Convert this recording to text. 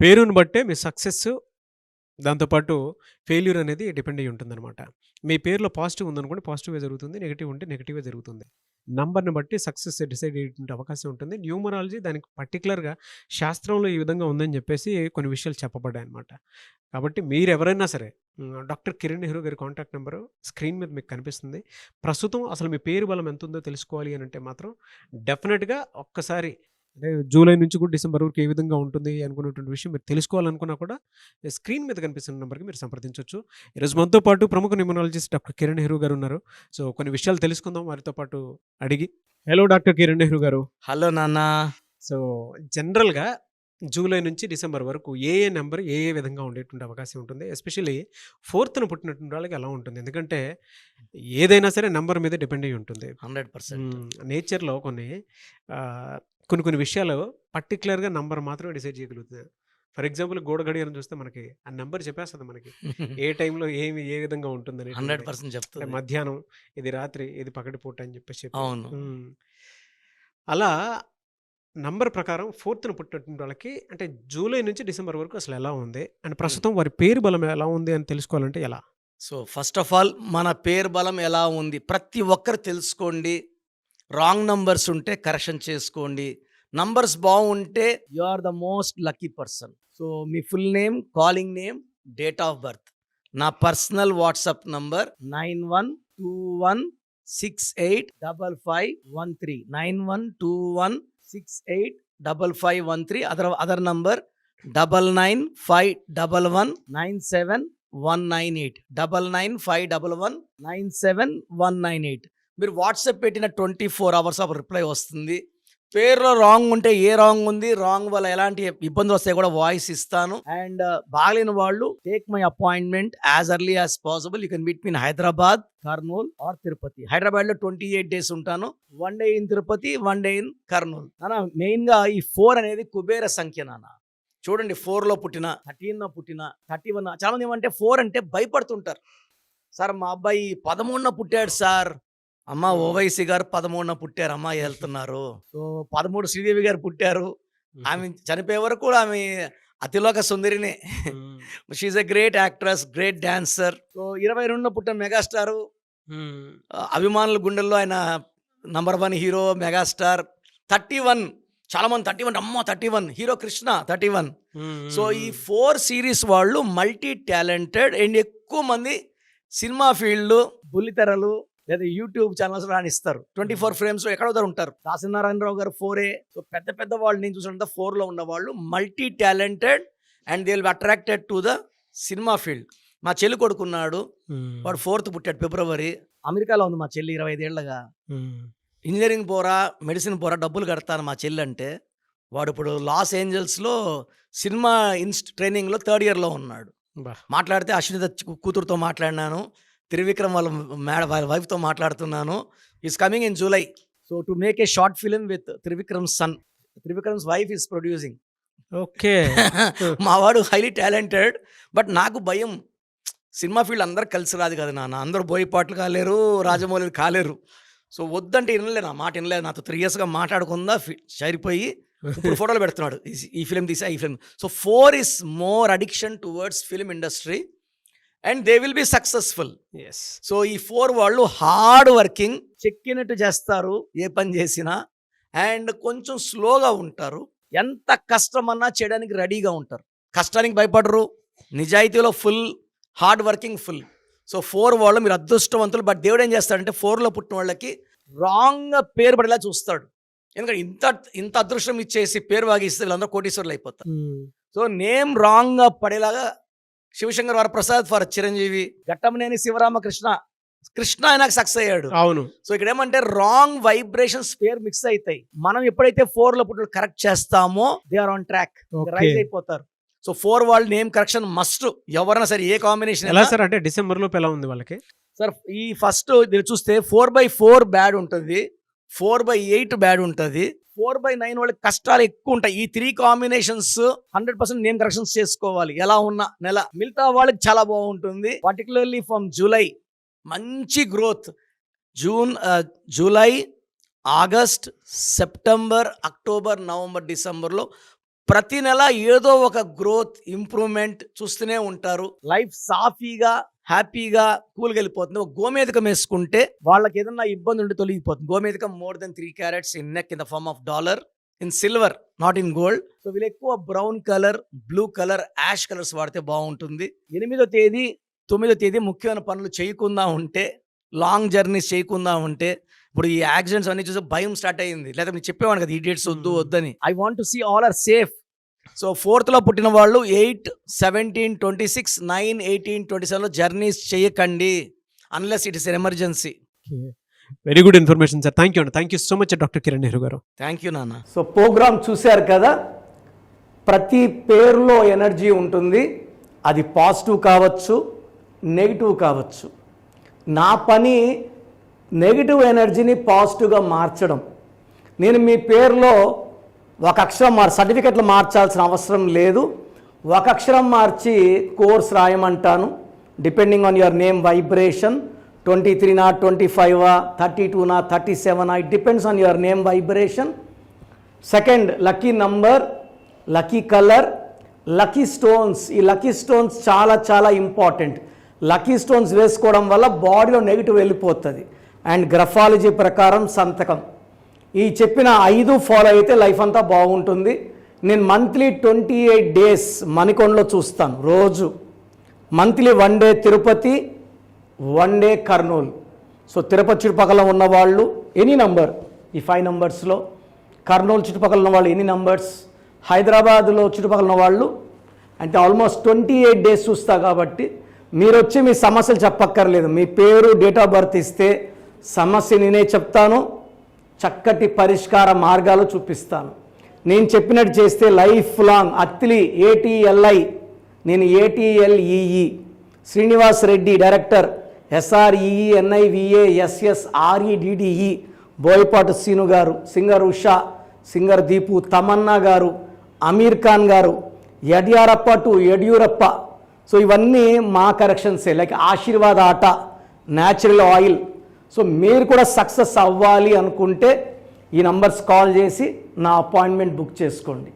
పేరుని బట్టే మీ సక్సెస్ దాంతో పాటు ఫెయిల్యూర్ అనేది డిపెండ్ అయ్యి ఉంటుందనమాట. మీ పేరులో పాజిటివ్ ఉందనుకోండి పాజిటివే జరుగుతుంది. నెగెటివ్ ఉంటే నెగెటివే జరుగుతుంది. నంబర్‌ని బట్టి సక్సెస్ డిసైడ్ అయ్యేటువంటి అవకాశం ఉంటుంది. న్యూమరాలజీ దానికి పర్టిక్యులర్‌గా శాస్త్రంలో ఈ విధంగా ఉందని చెప్పేసి కొన్ని విషయాలు చెప్పబడ్డాయన్నమాట. కాబట్టి మీరెవరైనా సరే డాక్టర్ కిరణ్ నెహ్రూ గారి కాంటాక్ట్ నంబరు స్క్రీన్ మీద మీకు కనిపిస్తుంది. ప్రస్తుతం అసలు మీ పేరు బలం ఎంతుందో తెలుసుకోవాలి అనంటే మాత్రం డెఫినిట్‌గా ఒక్కసారి అంటే జూలై నుంచి కూడా డిసెంబర్ వరకు ఏ విధంగా ఉంటుంది అనుకున్నటువంటి విషయం మీరు తెలుసుకోవాలనుకున్నా కూడా స్క్రీన్ మీద కనిపిస్తున్న నంబర్‌కి మీరు సంప్రదించొచ్చు. ఈరోజు మనతో పాటు ప్రముఖ న్యూమరాలజిస్ట్ డాక్టర్ కిరణ్ నెహ్రూ గారు ఉన్నారు. సో, కొన్ని విషయాలు తెలుసుకుందాం వారితో పాటు అడిగి. హలో డాక్టర్ కిరణ్ నెహ్రూ గారు. హలో నాన్న. సో, జనరల్‌గా జూలై నుంచి డిసెంబర్ వరకు ఏ నంబర్ ఏ విధంగా ఉండేటువంటి అవకాశం ఉంటుంది? ఎస్పెషల్లీ ఫోర్త్‌న పుట్టినటువంటి వాళ్ళకి ఎలా ఉంటుంది? ఎందుకంటే ఏదైనా సరే నంబర్ మీద డిపెండ్ అయ్యి ఉంటుంది. 100%. నేచర్‌లో కొన్ని విషయాలు పర్టిక్యులర్‌గా నంబర్ మాత్రమే డిసైడ్ చేయగలుగుతుంది. ఫర్ ఎగ్జాంపుల్ గోడ గడియారం చూస్తే మనకి ఆ నంబర్ చెప్పేస్తది మనకి. ఏ టైంలో ఏ విధంగా ఉంటుందనేటువంటిది. 100% అంటే చెప్తది. మధ్యాహ్నం, ఇది రాత్రి, ఇది పగటిపూట అని చెప్పి. అవును. అలా నంబర్ ప్రకారం ఫోర్త్‌న పుట్టినటువంటి వాళ్ళకి అంటే జూలై నుంచి డిసెంబర్ వరకు అసలు ఎలా ఉంది? అండ్ ప్రస్తుతం వారి పేరు బలం ఎలా ఉంది అని తెలుసుకోవాలంటే ఎలా? సో, ఫస్ట్ ఆఫ్ ఆల్ మన పేరు బలం ఎలా ఉంది? ప్రతి ఒక్కరు తెలుసుకోండి. రాంగ్ నంబర్స్ ఉంటే కరెక్షన్ చేసుకోండి. నంబర్స్ బాగుంటే you are the most lucky person. So, మీ full name, calling name, date of birth. నా personal WhatsApp number 9121685513. 9121685513. Other number 9951197198. 9951197198. మీరు వాట్సాప్ పెట్టిన 24 hours ఆఫ్ రిప్లై వస్తుంది. పేరులో రాంగ్ ఉంటే ఏ రాంగ్ ఉంది, రాంగ్ వల్ల ఎలాంటి ఇబ్బందులు వస్తాయి కూడా వాయిస్ ఇస్తాను. అండ్ బాగలేని వాళ్ళు take my appointment as early as possible. You can meet me in Hyderabad, Kurnool or Tirupati. Hyderabad లో 28 days ఉంటాను. 1 day in Tirupati, 1 day in Kurnool. నాన్న మెయిన్ గా ఈ 4 అనేది కుబేర సంఖ్య నాన్న. చూడండి, 4లో పుట్టిన, 13లో పుట్టిన, 31. చాలా మంది ఏమంటే 4 అంటే భయపడుతుంటారు. సార్ మా అబ్బాయి 13న పుట్టాడు సార్. అమ్మ ఓవైసీ గారు 13న పుట్టారు, అమ్మ వెళ్తున్నారు. సో 13 శ్రీదేవి గారు పుట్టారు. ఆమె చనిపోయే వరకు కూడా ఆమె అతిలోక సుందరినే. She's a great actress, great dancer. So 22న పుట్టిన మెగాస్టారు. అభిమానుల గుండెల్లో ఆయన నంబర్ 1 హీరో, మెగాస్టార్. 31 చాలా మంది 31 అమ్మ 31 హీరో కృష్ణ 31. సో ఈ 4 సిరీస్ వాళ్ళు మల్టీ టాలెంటెడ్ అండ్ ఎక్కువ మంది సినిమా ఫీల్డ్, బుల్లితెరలు లేదా యూట్యూబ్ ఛానల్స్ రాణిస్తారు. 24 frames ఎక్కడో ఉంటారు. దాసనారాయణరావు గారు 4A. సో పెద్ద వాళ్ళు నేను చూసినంత 4లో ఉన్న వాళ్ళు multi talented and they will be attracted to the cinema field. మా చెల్లి కొడుకున్నాడు, వాడు 4th పుట్టాడు ఫిబ్రవరి. అమెరికాలో ఉంది మా చెల్లి 25 ఏళ్ళగా. ఇంజనీరింగ్ పోరా, మెడిసిన్ పోరా, డబ్బులు కడతాను మా చెల్లి అంటే. వాడు ఇప్పుడు లాస్ ఏంజల్స్లో సినిమా ట్రైనింగ్లో 3rd yearలో ఉన్నాడు. మాట్లాడితే అశ్విత కూతురుతో మాట్లాడినాను, త్రివిక్రమ్ వాళ్ళ వైఫ్తో మాట్లాడుతున్నాను. Is coming in July. So to make a short film with Trivikram son. Trivikram's wife is producing. Okay. మా వాడు హైలీ టాలెంటెడ్. బట్ నాకు భయం, సినిమా ఫీల్డ్ అందరు కలిసి రాదు కదా నాన్న. అందరూ బోయపాట్లు కాలేరు, రాజమౌళి కాలేరు. సో వద్దంటే వినలే, నా మాట వినలేదు. నాతో 3 yearsగా మాట్లాడకుండా సరిపోయి ఇప్పుడు ఫోటోలు పెడుతున్నాడు. ఈ ఫిలిం తీసా, ఈ film. So 4 is more addiction towards film industry and they will be successful. Yes. So ఈ 4 వాళ్ళు హార్డ్ వర్కింగ్, చెక్కినట్టు చేస్తారు ఏ పని చేసినా. అండ్ కొంచెం స్లోగా ఉంటారు. ఎంత కష్టమన్నా చేయడానికి రెడీగా ఉంటారు. కష్టానికి భయపడరు, నిజాయితీలో full, hard working full. So 4 వాళ్ళు మీరు అదృష్టవంతులు. బట్ దేవుడు ఏం చేస్తాడంటే 4లో పుట్టిన వాళ్ళకి రాంగ్గా పేరు పడేలా చూస్తాడు. ఎందుకంటే ఇంత అదృష్టం ఇచ్చేసి పేరు వాగిస్తే వీళ్ళందరూ కోటీశ్వర్లు అయిపోతారు. సో నేమ్ రాంగ్గా పడేలాగా శివశంకర్ వరప్రసాద్ ఫర్ చిరంజీవి, ఘట్టమనేని శివరామకృష్ణ, కృష్ణ ఆయనకు సక్సెస్ అయ్యాడు. అవును. సో ఇక్కడ ఏమంటే రాంగ్ వైబ్రేషన్స్ పేరు మిక్స్ అవుతాయి. మనం ఎప్పుడైతే 4లో పుట్టిన కరెక్ట్ చేస్తామో they are on track, rise అయిపోతారు. సో 4 వాళ్ళు నేమ్ కరెక్షన్ మస్ట్. ఎవరైనా సరే ఏ కాంబినేషన్ ఎలా సార్? అంటే డిసెంబర్ లోపు ఎలా ఉంది వాళ్ళకి సార్? ఈ ఫస్ట్ చూస్తే 4/4 బ్యాడ్ ఉంటుంది, 4/8 బ్యాడ్ ఉంటుంది, 4/9 వాళ్ళకి కష్టాలు ఎక్కువ ఉంటాయి. ఈ 3 combinations 100% నేమ్ కరెక్షన్స్ చేసుకోవాలి ఎలా ఉన్న నెల. మిగతా వాళ్ళకి చాలా బాగుంటుంది. పర్టికులర్లీ ఫ్రమ్ జూలై మంచి growth. July, August, September, October, November, డిసెంబర్లో ప్రతి నెల ఏదో ఒక గ్రోత్ ఇంప్రూవ్మెంట్ చూస్తూనే ఉంటారు. లైఫ్ సాఫీగా హ్యాపీగా కూల్గా వెళ్ళిపోతుంది. ఒక గోమేధికం వేసుకుంటే వాళ్ళకి ఏదన్నా ఇబ్బంది ఉండి తొలగిపోతుంది. గోమేధికం more than 3 carats in neck in the form of dollar in silver, not in gold. So వీళ్ళు ఎక్కువ brown colour, blue colour, ash colours వాడితే బాగుంటుంది. 8వ తేదీ 9వ తేదీ ముఖ్యమైన పనులు చేయకుండా ఉంటే, లాంగ్ జర్నీస్ చేయకుండా ఉంటే, ఇప్పుడు ఈ యాక్సిడెంట్స్ అన్ని చూసి భయం స్టార్ట్ అయ్యింది. లేదా మీరు చెప్పేవాడు కదా, ఈ డేట్స్ వద్దని. I want to see all are safe. So 4th పుట్టిన వాళ్ళు 8, 17, 26, 9, 18, 27లో జర్నీస్ చేయకండి unless it is an emergency. Very good information sir. Thank you అండి. Thank you so much doctor Kiran Nehru గారు. థ్యాంక్ యూ నాన్న. సో ప్రోగ్రామ్ చూశారు కదా, ప్రతి పేరులో ఎనర్జీ ఉంటుంది. అది పాజిటివ్ కావచ్చు, నెగిటివ్ కావచ్చు. నా పని నెగిటివ్ ఎనర్జీని పాజిటివ్గా మార్చడం. నేను మీ పేరులో ఒక అక్షరం సర్టిఫికెట్లు మార్చాల్సిన అవసరం లేదు. ఒక అక్షరం మార్చి కోర్స్ రాయమంటాను. Depending on your name vibration, 23 25 32 37 it depends on your name vibration. Second, lucky number, lucky colour, lucky stones. ఈ లక్కీ స్టోన్స్ చాలా చాలా ఇంపార్టెంట్. లక్కీ స్టోన్స్ వేసుకోవడం వల్ల బాడీలో నెగిటివ్ వెళ్ళిపోతుంది. అండ్ గ్రఫాలజీ ప్రకారం సంతకం. ఈ చెప్పిన 5 ఫాలో అయితే లైఫ్ అంతా బాగుంటుంది. నేను మంత్లీ 28 days మణికొండలో చూస్తాను రోజు. Monthly 1 day Tirupati, 1 day Kurnool. So Tirupati చుట్టుపక్కల ఉన్నవాళ్ళు ఎనీ నంబర్, ఈ 5 numbers, కర్నూలు చుట్టుపక్కల ఉన్న వాళ్ళు ఎనీ నంబర్స్, హైదరాబాద్లో చుట్టుపక్కల ఉన్న వాళ్ళు అంటే ఆల్మోస్ట్ 28 days చూస్తా. కాబట్టి మీరు వచ్చి మీ సమస్యలు చెప్పక్కర్లేదు. మీ పేరు, డేట్ ఆఫ్ బర్త్ ఇస్తే సమస్య నేనే చెప్తాను, చక్కటి పరిష్కార మార్గాలు చూపిస్తాను. నేను చెప్పినట్టు చేస్తే లైఫ్ లాంగ్. అత్తిలి ATLI, నేను ATLEE. Srinivas Reddy director, SREENIVASSREDDE. Boyapati Seenu గారు, సింగర్ ఉషా, సింగర్ దీపు, తమన్నా గారు, అమీర్ ఖాన్ గారు, యడ్యారప్ప టు యడ్యూరప్ప. సో ఇవన్నీ మా కరెక్షన్సే. లైక్ ఆశీర్వాద్ ఆట, న్యాచురల్ ఆయిల్. సో మీరు కూడా సక్సెస్ అవ్వాలి అనుకుంటే ఈ నంబర్స్ కాల్ చేసి నా అపాయింట్మెంట్ బుక్ చేసుకోండి.